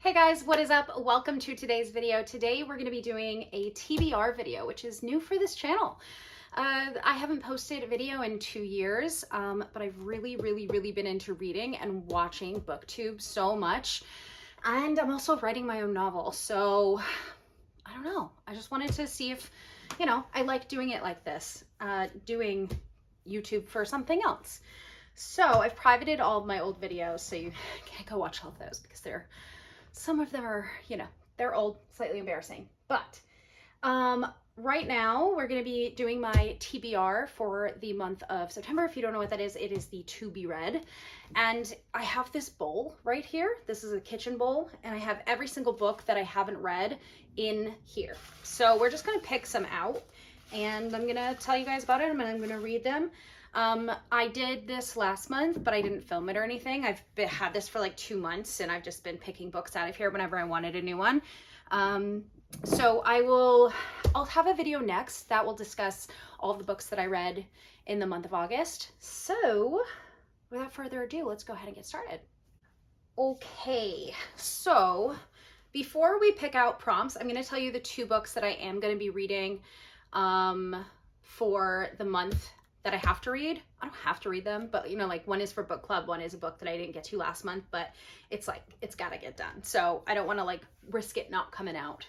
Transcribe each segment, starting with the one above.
Hey guys, what is up? Welcome to today's video. Today we're going to be doing a TBR video, which is new for this channel. I haven't posted a video in 2 years, but I've really been into reading and watching BookTube so much. And I'm also writing my own novel. So I don't know. I just wanted to see if, I like doing it like this, doing YouTube for something else. So I've privated all of my old videos, so you can't go watch all of those because some of them are, they're old, slightly embarrassing. But right now we're going to be doing my TBR for the month of September. If you don't know what that is, it is the to be read. And I have this bowl right here. This is a kitchen bowl, and I have every single book that I haven't read in here. So we're just going to pick some out, and I'm going to tell you guys about it, and I'm going to read them. I did this last month, but I didn't film it or anything. I've had this for like 2 months, and I've just been picking books out of here whenever I wanted a new one. So I'll have a video next that will discuss all the books that I read in the month of August. So without further ado, let's go ahead and get started. Okay, so before we pick out prompts, I'm going to tell you the 2 books that I am going to be reading for the month that I have to read. I don't have to read them, but like one is for book club, one is a book that I didn't get to last month, but it's gotta get done. So I don't want to risk it not coming out.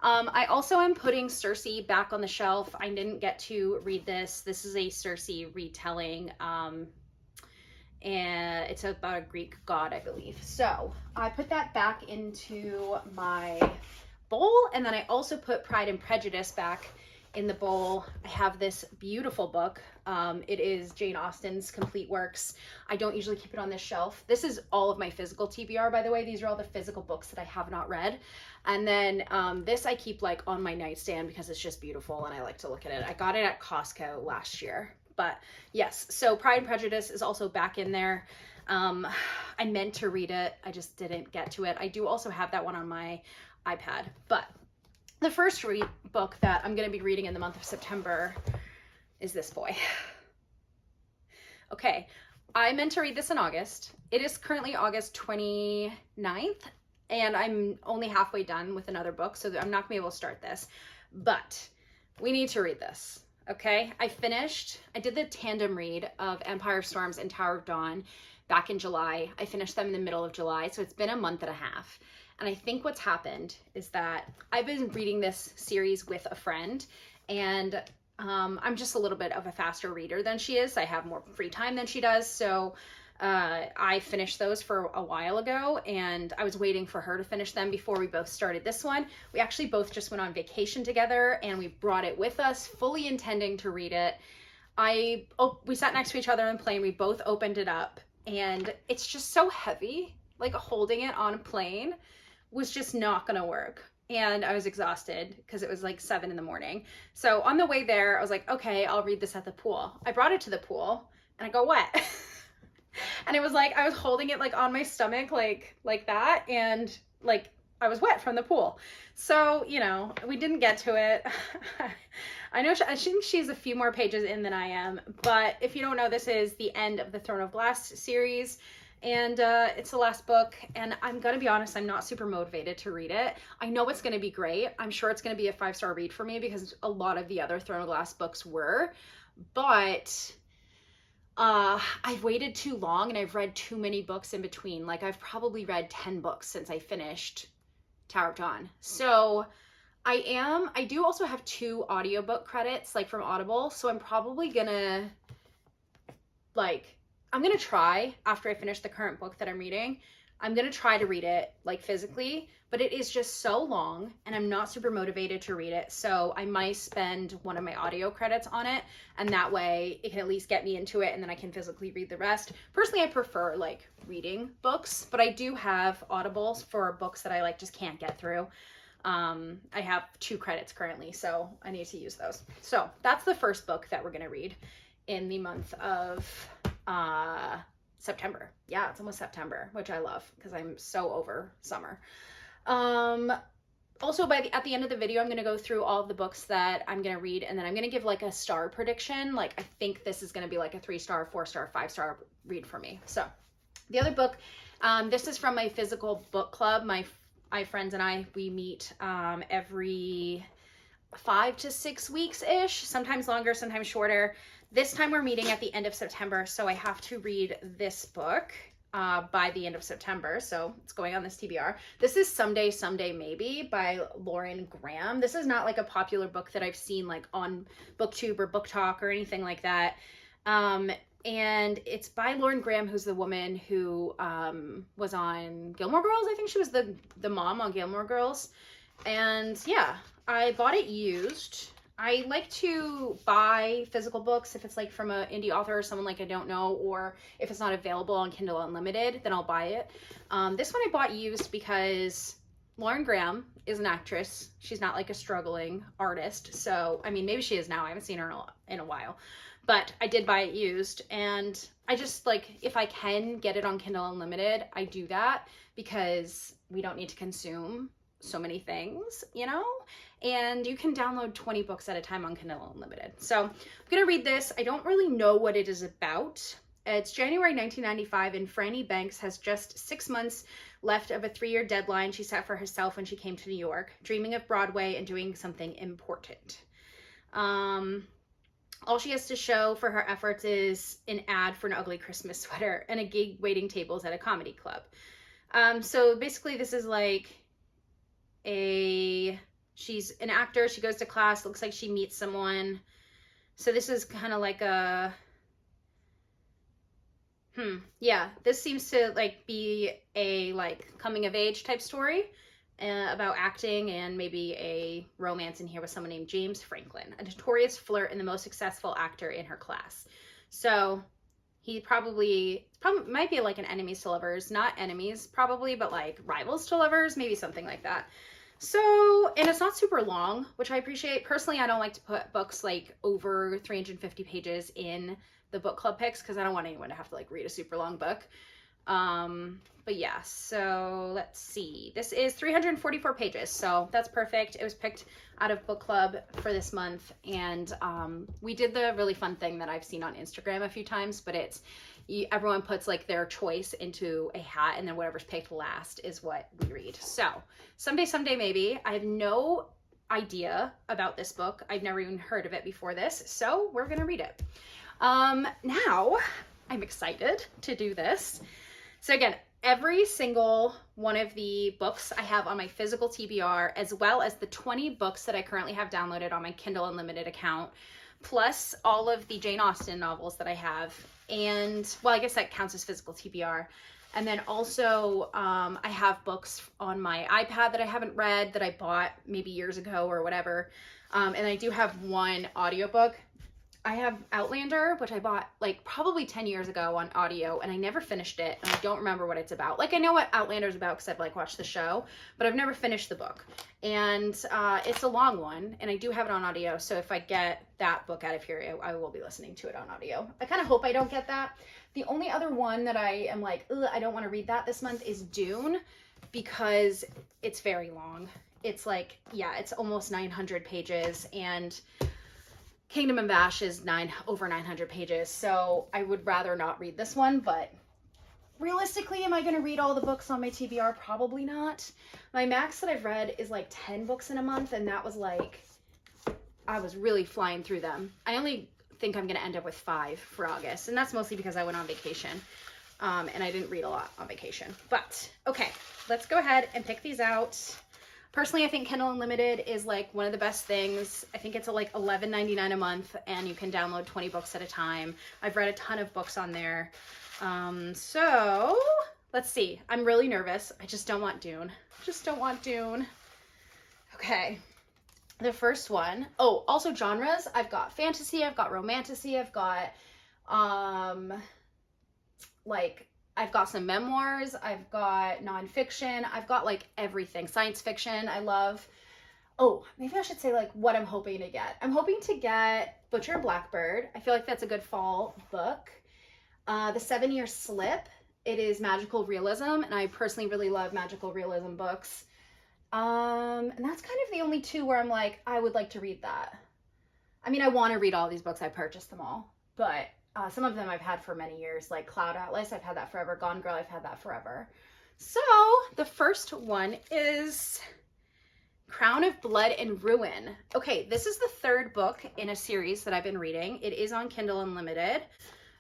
I also am putting Circe back on the shelf. I didn't get to read this. This is a Circe retelling, and it's about a Greek god, I believe. So I put that back into my bowl, and then I also put Pride and Prejudice back in the bowl. I have this beautiful book. It is Jane Austen's Complete Works. I don't usually keep it on this shelf. This is all of my physical TBR, by the way. These are all the physical books that I have not read. And then this I keep on my nightstand because it's just beautiful and I like to look at it. I got it at Costco last year. But yes, so Pride and Prejudice is also back in there. I meant to read it. I just didn't get to it. I do also have that one on my iPad. But the first book that I'm going to be reading in the month of September is this boy. Okay, I meant to read this in August. It is currently August 29th, and I'm only halfway done with another book, so I'm not going to be able to start this. But we need to read this, okay? I did the tandem read of Empire Storms and Tower of Dawn back in July. I finished them in the middle of July, so it's been a month and a half. And I think what's happened is that I've been reading this series with a friend, and I'm just a little bit of a faster reader than she is. I have more free time than she does. So I finished those for a while ago, and I was waiting for her to finish them before we both started this one. We actually both just went on vacation together, and we brought it with us, fully intending to read it. We sat next to each other on the plane. We both opened it up, and it's just so heavy. Holding it on a plane was just not gonna work, and I was exhausted because it was 7 in the morning. So on the way there, I was like, okay, I'll read this at the pool. I brought it to the pool, and I got wet. And it was I was holding it on my stomach like that, and I was wet from the pool. So we didn't get to it. I think she's a few more pages in than I am, but if you don't know, this is the end of the Throne of Glass series. And it's the last book, and I'm gonna be honest, I'm not super motivated to read it. I know it's gonna be great. I'm sure it's gonna be a 5-star read for me because a lot of the other Throne of Glass books were, but I've waited too long and I've read too many books in between. I've probably read 10 books since I finished Tower of Dawn. So I do also have 2 audiobook credits from Audible, so I'm probably gonna I'm going to try, after I finish the current book that I'm reading, I'm going to try to read it physically, but it is just so long and I'm not super motivated to read it. So I might spend one of my audio credits on it, and that way it can at least get me into it, and then I can physically read the rest. Personally, I prefer reading books, but I do have Audibles for books that I just can't get through. I have 2 credits currently, so I need to use those. So that's the first book that we're going to read in the month of September. Yeah, it's almost September, which I love because I'm so over summer. Also, at the end of the video, I'm going to go through all of the books that I'm going to read, and then I'm going to give a star prediction. I think this is going to be a 3-star, 4-star, 5-star read for me. So the other book, this is from my physical book club, my friends and I, we meet every 5 to 6 weeks ish, sometimes longer, sometimes shorter. This time we're meeting at the end of September, so I have to read this book by the end of September. So it's going on this TBR. This is Someday, Someday Maybe by Lauren Graham. This is not like a popular book that I've seen like on BookTube or Book Talk or anything like that. And it's by Lauren Graham, who's the woman who was on Gilmore Girls. I think she was the mom on Gilmore Girls. And yeah, I bought it used. I like to buy physical books if it's like from an indie author or someone like I don't know, or if it's not available on Kindle Unlimited, then I'll buy it. This one I bought used because Lauren Graham is an actress. She's not like a struggling artist. So, I mean, maybe she is now. I haven't seen her in a while. But I did buy it used, and I just like, if I can get it on Kindle Unlimited, I do that because we don't need to consume so many things, you know, and you can download 20 books at a time on Kindle Unlimited. So I'm going to read this. I don't really know what it is about. It's January 1995, and Franny Banks has just 6 months left of a 3-year deadline she set for herself when she came to New York, dreaming of Broadway and doing something important. All she has to show for her efforts is an ad for an ugly Christmas sweater and a gig waiting tables at a comedy club. So basically this is like she's an actor. She goes to class. Looks like she meets someone. So this is kind of like a, yeah, this seems to like be a like coming of age type story. About acting and maybe a romance in here with someone named James Franklin, a notorious flirt and the most successful actor in her class. So he probably might be like an enemies to lovers, not enemies probably, but like rivals to lovers, maybe something like that. So, and it's not super long, which I appreciate. Personally, I don't like to put books like over 350 pages in the book club picks because I don't want anyone to have to like read a super long book. But yeah, so let's see. This is 344 pages, so that's perfect. It was picked out of book club for this month, and we did the really fun thing that I've seen on Instagram a few times, but it's everyone puts like their choice into a hat, and then whatever's picked last is what we read. So Someday, Someday Maybe. I have no idea about this book. I've never even heard of it before this, so we're gonna read it. Now I'm excited to do this. So again, every single one of the books I have on my physical TBR, as well as the 20 books that I currently have downloaded on my Kindle Unlimited account, plus all of the Jane Austen novels that I have. And, well, I guess that counts as physical TBR. And then also I have books on my iPad that I haven't read that I bought maybe years ago or whatever. And I do have one audiobook. I have Outlander, which I bought like probably 10 years ago on audio, and I never finished it, and I don't remember what it's about. Like, I know what Outlander's about because I've like watched the show, but I've never finished the book. And it's a long one, and I do have it on audio, so if I get that book out of here, I will be listening to it on audio. I kind of hope I don't get that. The only other one that I am like, I don't want to read that this month is Dune, because it's very long. It's like, yeah, it's almost 900 pages, and Kingdom and Bash is over 900 pages, so I would rather not read this one, but realistically, am I going to read all the books on my TBR? Probably not. My max that I've read is like 10 books in a month, and that was like, I was really flying through them. I only think I'm going to end up with 5 for August, and that's mostly because I went on vacation, and I didn't read a lot on vacation. But, okay, let's go ahead and pick these out. Personally, I think Kindle Unlimited is like one of the best things. I think it's like $11.99 a month, and you can download 20 books at a time. I've read a ton of books on there. So let's see. I'm really nervous. I just don't want Dune. Okay. The first one. Oh, also genres. I've got fantasy. I've got romantasy. I've got I've got some memoirs, I've got nonfiction, I've got like everything. Science fiction, I love. Oh, maybe I should say like what I'm hoping to get. I'm hoping to get Butcher and Blackbird. I feel like that's a good fall book. The 7-Year Slip. It is magical realism, and I personally really love magical realism books. And that's kind of the only two where I'm like, I would like to read that. I mean, I want to read all these books. I purchased them all, but some of them I've had for many years, like Cloud Atlas, I've had that forever. Gone Girl, I've had that forever. So the first one is Crown of Blood and Ruin. Okay, this is the third book in a series that I've been reading. It is on Kindle Unlimited.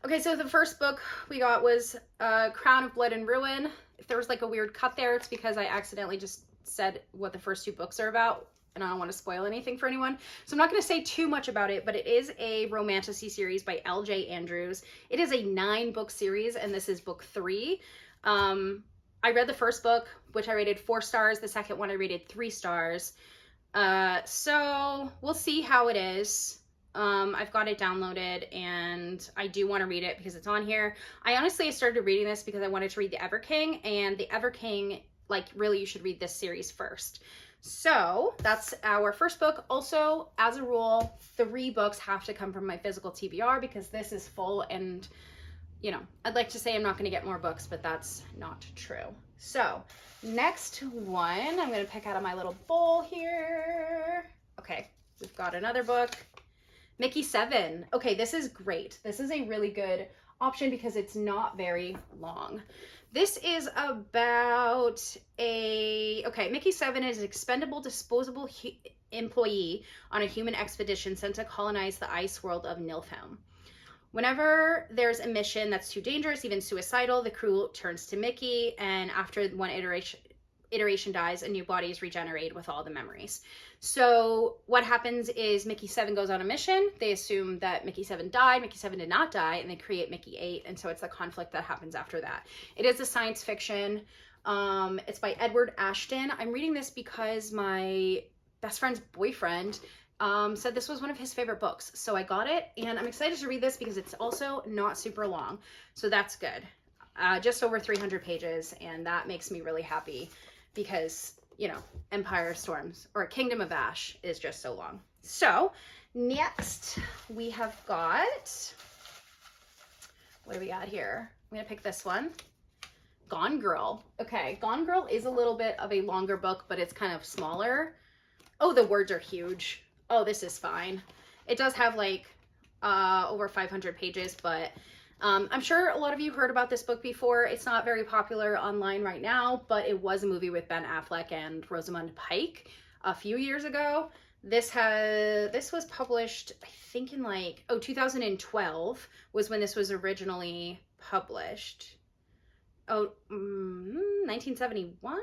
Okay, so the first book we got was Crown of Blood and Ruin. If there was like a weird cut there, it's because I accidentally just said what the first two books are about, and I don't want to spoil anything for anyone. So I'm not going to say too much about it, but it is a romantasy series by L.J. Andrews. It is a 9-book series, and this is book 3. I read the first book, which I rated 4 stars. The second one I rated 3 stars. So we'll see how it is. I've got it downloaded, and I do want to read it because it's on here. I started reading this because I wanted to read The Ever King, and The Ever King, like, really, you should read this series first. So that's our first book. Also, as a rule, 3 books have to come from my physical TBR because this is full, and, you know, I'd like to say I'm not going to get more books, but that's not true. So next one, I'm going to pick out of my little bowl here. Okay, we've got another book. Mickey 7. Okay, this is great. This is a really good option because it's not very long. This is about Mickey 7 is an expendable, disposable employee on a human expedition sent to colonize the ice world of Nilfheim. Whenever there's a mission that's too dangerous, even suicidal, the crew turns to Mickey, and after one iteration dies, a new body is regenerated with all the memories. So what happens is Mickey 7 goes on a mission. They assume that Mickey 7 died. Mickey 7 did not die, and they create Mickey 8, and so it's the conflict that happens after that. It is a science fiction. It's by Edward Ashton. I'm reading this because my best friend's boyfriend said this was one of his favorite books, so I got it, and I'm excited to read this because it's also not super long, so that's good. Just over 300 pages, and that makes me really happy because, you know, Empire of Storms or Kingdom of Ash is just so long. So next we have got, what do we got here? I'm gonna pick this one. Gone Girl. Okay, Gone Girl is a little bit of a longer book, but it's kind of smaller. Oh, the words are huge. Oh, this is fine. It does have like over 500 pages, but I'm sure a lot of you heard about this book before. It's not very popular online right now, but it was a movie with Ben Affleck and Rosamund Pike a few years ago. This was published, I think, in 2012 was when this was originally published. 1971?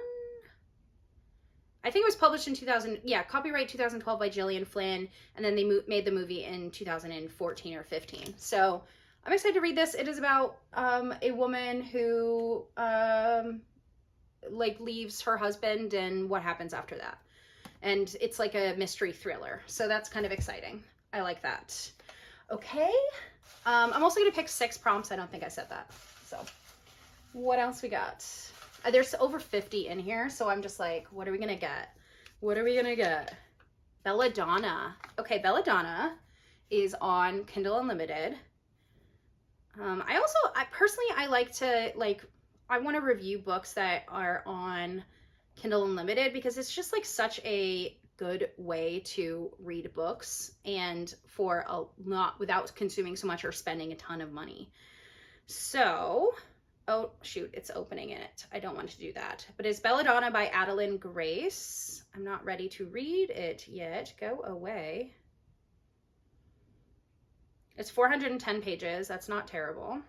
I think it was published in 2000. Yeah, copyright 2012 by Gillian Flynn, and then they made the movie in 2014 or 15. So I'm excited to read this. It is about a woman who leaves her husband and what happens after that. And it's like a mystery thriller. So that's kind of exciting. I like that. Okay. I'm also going to pick 6 prompts. I don't think I said that. So what else we got? There's over 50 in here. So I'm just like, what are we going to get? What are we going to get? Belladonna. Okay, Belladonna is on Kindle Unlimited. I personally like to, I want to review books that are on Kindle Unlimited because it's just like such a good way to read books and for not without consuming so much or spending a ton of money. So, oh shoot, it's opening it. I don't want to do that. But it's Belladonna by Adeline Grace. I'm not ready to read it yet. Go away. It's 410 pages. That's not terrible.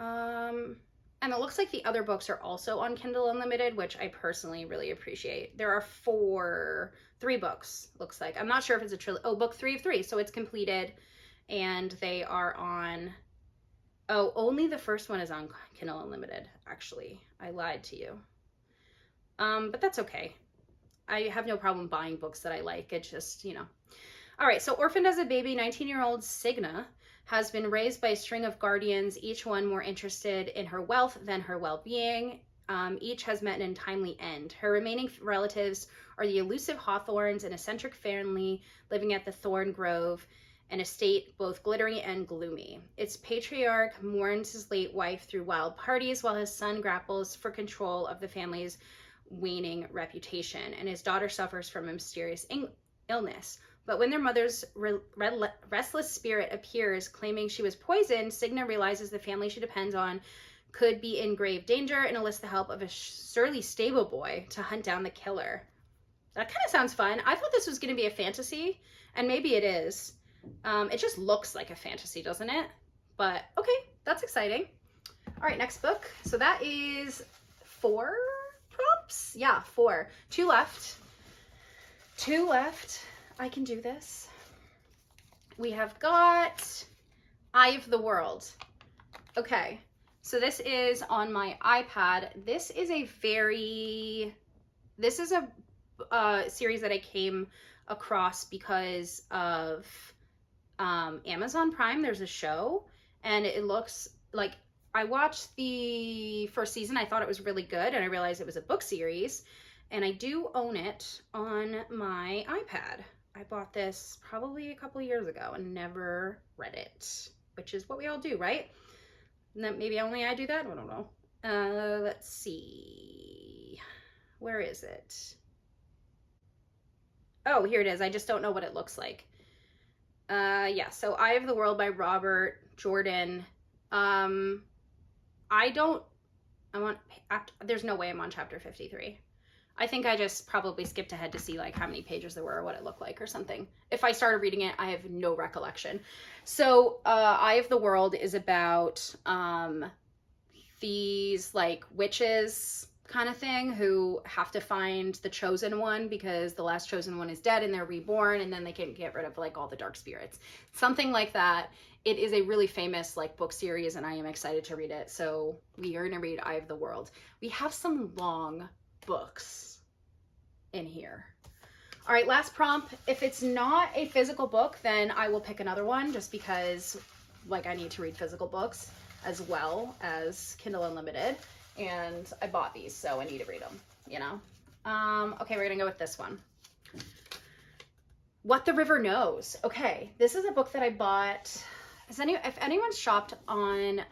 And it looks like the other books are also on Kindle Unlimited, which I personally really appreciate. There are 3 books, looks like. I'm not sure if it's a trilogy. Oh, book 3 of 3. So it's completed. And they are on, oh, only the first one is on Kindle Unlimited, actually. I lied to you. But that's okay. I have no problem buying books that I like. It just, you know. All right, so orphaned as a baby, 19-year-old Signa has been raised by a string of guardians, each one more interested in her wealth than her well-being. Each has met an untimely end. Her remaining relatives are the elusive Hawthorns, an eccentric family living at the Thorn Grove, an estate both glittering and gloomy. Its patriarch mourns his late wife through wild parties while his son grapples for control of the family's waning reputation, and his daughter suffers from a mysterious illness. But when their mother's restless spirit appears, claiming she was poisoned, Signa realizes the family she depends on could be in grave danger and enlist the help of a surly stable boy to hunt down the killer. That kind of sounds fun. I thought this was going to be a fantasy, and maybe it is. It just looks like a fantasy, doesn't it? But okay, that's exciting. All right, next book. So that is 4 prompts. Yeah, 4. 2 left. 2 left. I can do this. We have got Eye of the World. Okay, so this is on my iPad. This is a series that I came across because of Amazon Prime. There's a show, and it looks like, I watched the first season. I thought it was really good, and I realized it was a book series, and I do own it on my iPad. I bought this probably a couple years ago and never read it, which is what we all do, right? And then maybe only I do that. I don't know. Let's see. Where is it? Oh, here it is. I just don't know what it looks like. Yeah, so Eye of the World by Robert Jordan. There's no way I'm on chapter 53. I think I just probably skipped ahead to see like how many pages there were or what it looked like or something. If I started reading it, I have no recollection. So Eye of the World is about these like witches kind of thing who have to find the chosen one because the last chosen one is dead and they're reborn, and then they can get rid of like all the dark spirits. Something like that. It is a really famous like book series, and I am excited to read it. So we are going to read Eye of the World. We have some long books in here. All right, last prompt. If it's not a physical book, then I will pick another one just because like I need to read physical books as well as Kindle Unlimited. And I bought these, so I need to read them, you know? Okay, we're gonna go with this one. What the River Knows. Okay, this is a book that I bought. If anyone's shopped on,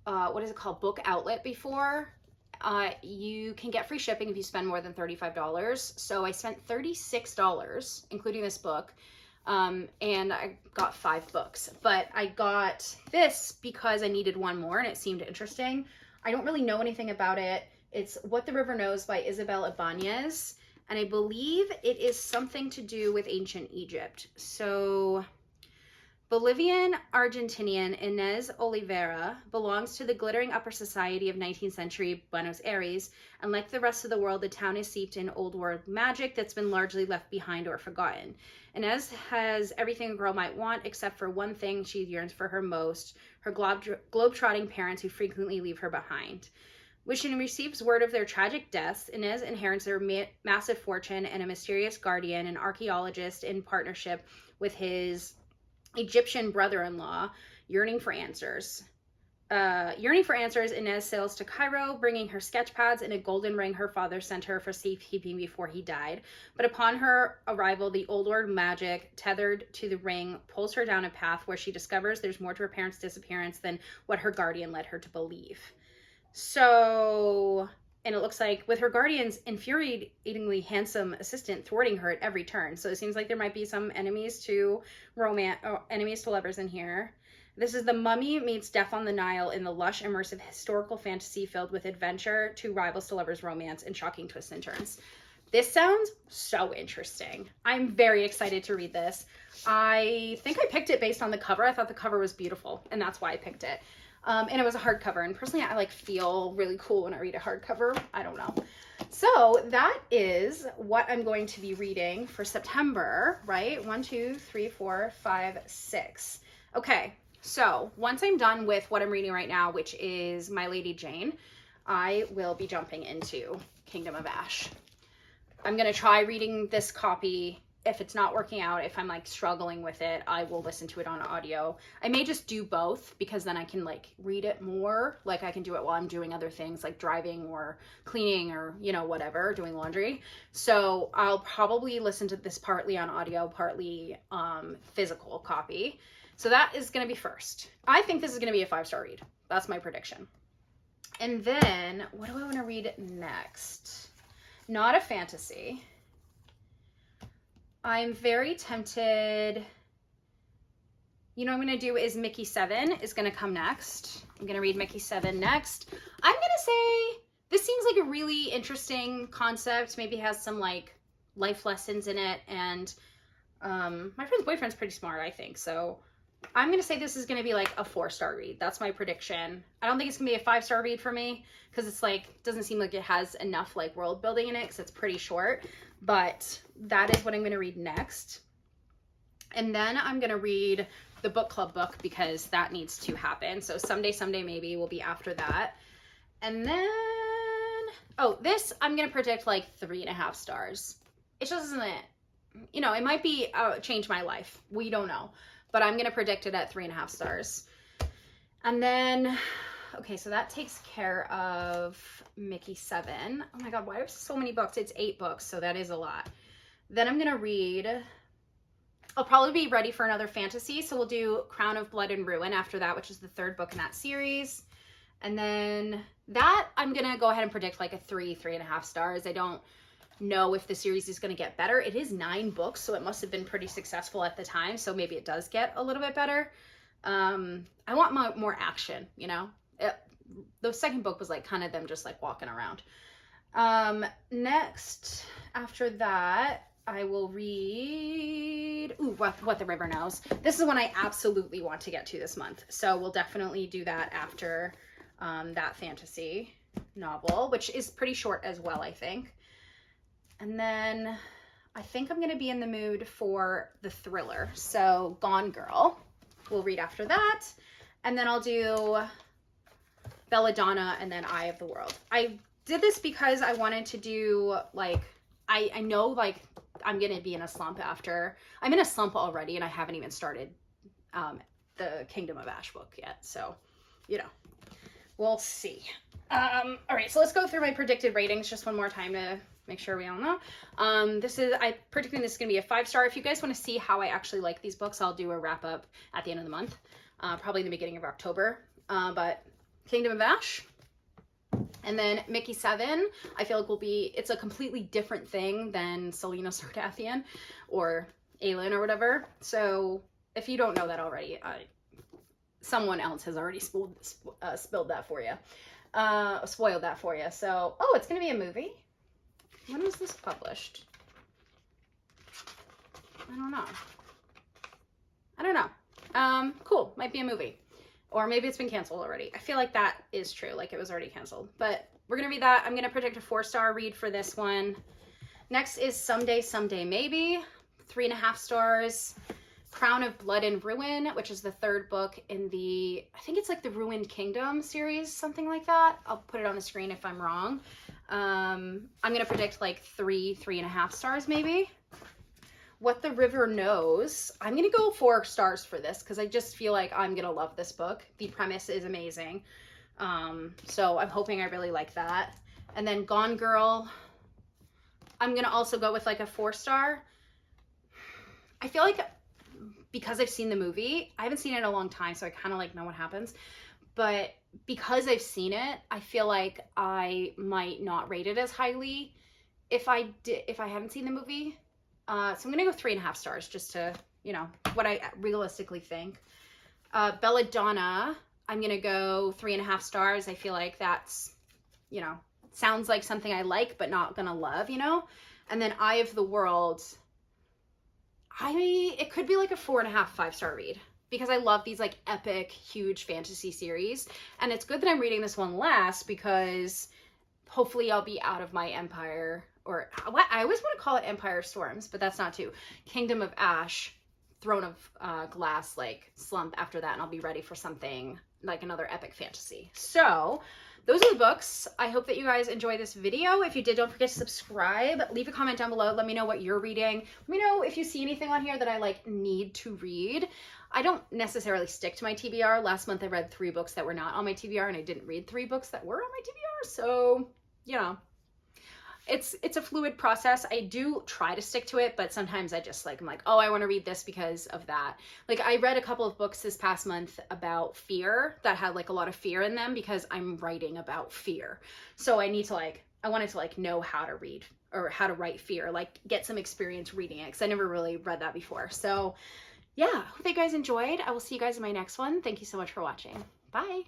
what is it called? Book Outlet before, you can get free shipping if you spend more than $35. So I spent $36, including this book. And I got 5 books, but I got this because I needed one more and it seemed interesting. I don't really know anything about it. It's What the River Knows by Isabel Ibanez, and I believe it is something to do with ancient Egypt. So Bolivian Argentinian Inez Oliveira belongs to the glittering upper society of 19th century Buenos Aires, and like the rest of the world, the town is steeped in old world magic that's been largely left behind or forgotten. Inez has everything a girl might want, except for one thing she yearns for her most, her globe-trotting parents who frequently leave her behind. When she receives word of their tragic deaths, Inez inherits their massive fortune and a mysterious guardian, an archaeologist in partnership with his Egyptian brother-in-law, yearning for answers. Inez sails to Cairo, bringing her sketch pads and a golden ring her father sent her for safekeeping before he died. But upon her arrival, the old world magic tethered to the ring pulls her down a path where she discovers there's more to her parents' disappearance than what her guardian led her to believe. So, and it looks like with her guardian's infuriatingly handsome assistant thwarting her at every turn. So it seems like there might be some enemies to lovers in here. This is The Mummy meets Death on the Nile in the lush, immersive historical fantasy filled with adventure, to rivals to lovers romance, and shocking twists and turns. This sounds so interesting. I'm very excited to read this. I think I picked it based on the cover. I thought the cover was beautiful, and that's why I picked it. And it was a hardcover, and personally I like feel really cool when I read a hardcover. I don't know. So that is what I'm going to be reading for September, right? 1, 2, 3, 4, 5, 6. Okay, so once I'm done with what I'm reading right now, which is My Lady Jane, I will be jumping into Kingdom of Ash. I'm going to try reading this copy. If it's not working out, if I'm like struggling with it, I will listen to it on audio. I may just do both because then I can like read it more. Like I can do it while I'm doing other things like driving or cleaning or, you know, whatever, doing laundry. So I'll probably listen to this partly on audio, partly physical copy. So that is going to be first. I think this is going to be a 5-star read. That's my prediction. And then what do I want to read next? Not a fantasy. I'm very tempted. you know what I'm going to do is Mickey 7 is going to come next. I'm going to read Mickey 7 next. I'm going to say this seems like a really interesting concept. Maybe has some like life lessons in it. And my friend's boyfriend's pretty smart, I think. So I'm going to say this is going to be like a 4-star read. That's my prediction. I don't think it's going to be a 5-star read for me because it's like, doesn't seem like it has enough like world building in it because it's pretty short. But that is what I'm going to read next. And then I'm going to read the book club book because that needs to happen. So someday maybe will be after that. And then, oh, this I'm going to predict like 3.5 stars. It just isn't it. You know, it might be change my life. We don't know. But I'm going to predict it at 3.5 stars. And then, okay, so that takes care of Mickey 7. Oh my God, why are there so many books? It's 8 books, so that is a lot. Then I'm going to read, I'll probably be ready for another fantasy. So we'll do Crown of Blood and Ruin after that, which is the 3rd book in that series. And then that I'm going to go ahead and predict like a 3.5 stars. I don't know if the series is going to get better. It is 9 books, so it must have been pretty successful at the time. So maybe it does get a little bit better. I want more action, you know? The 2nd book was like kind of them just like walking around. Next, after that, I will read What the River Knows. This is one I absolutely want to get to this month. So we'll definitely do that after that fantasy novel, which is pretty short as well, I think. And then I think I'm going to be in the mood for the thriller. So Gone Girl, we'll read after that. And then I'll do Belladonna and then Eye of the World. I did this because I wanted to do like, I know like I'm going to be in a slump after. I'm in a slump already and I haven't even started the Kingdom of Ash book yet. So, you know, we'll see. All right, so let's go through my predicted ratings just one more time to make sure we all know. I'm predicting this is going to be a 5-star. If you guys want to see how I actually like these books, I'll do a wrap up at the end of the month, probably in the beginning of October. But Kingdom of Ash, and then Mickey 7, I feel like it's a completely different thing than Selena Sardathian or Aelin or whatever. So if you don't know that already, someone else has already spilled that for you, spoiled that for you. So, oh, it's going to be a movie. When was this published? I don't know. Cool. Might be a movie. Or maybe it's been canceled already. I feel like that is true. Like it was already canceled. But we're going to read that. I'm going to predict a 4-star read for this one. Next is Someday Maybe. 3.5 stars. Crown of Blood and Ruin, which is the 3rd book in the, I think it's like the Ruined Kingdom series, something like that. I'll put it on the screen if I'm wrong. I'm going to predict like 3.5 stars maybe. What the River Knows. I'm going to go 4 stars for this because I just feel like I'm going to love this book. The premise is amazing. So I'm hoping I really like that. And then Gone Girl, I'm going to also go with like a 4-star. I feel like because I've seen the movie, I haven't seen it in a long time, so I kind of like know what happens. But because I've seen it, I feel like I might not rate it as highly if I hadn't seen the movie. So I'm going to go 3.5 stars just to, you know, what I realistically think. Belladonna, I'm going to go 3.5 stars. I feel like that's, you know, sounds like something I like, but not going to love, you know? And then Eye of the World, it could be like a 4.5, 5-star read because I love these like epic, huge fantasy series. And it's good that I'm reading this one last because hopefully I'll be out of my Empire, or what I always want to call it Empire Storms, but that's not too. Kingdom of Ash, Throne of Glass, like slump after that, and I'll be ready for something like another epic fantasy. So those are the books. I hope that you guys enjoy this video. If you did, don't forget to subscribe. Leave a comment down below. Let me know what you're reading. Let me know if you see anything on here that I like need to read. I don't necessarily stick to my TBR. Last month I read 3 books that were not on my TBR, and I didn't read 3 books that were on my TBR. So, you know, it's a fluid process. I do try to stick to it, but sometimes I just like, I'm like, oh, I want to read this because of that. Like I read a couple of books this past month about fear that had like a lot of fear in them because I'm writing about fear. So I wanted to like know how to read or how to write fear, like get some experience reading it because I never really read that before. So yeah, hope you guys enjoyed. I will see you guys in my next one. Thank you so much for watching. Bye.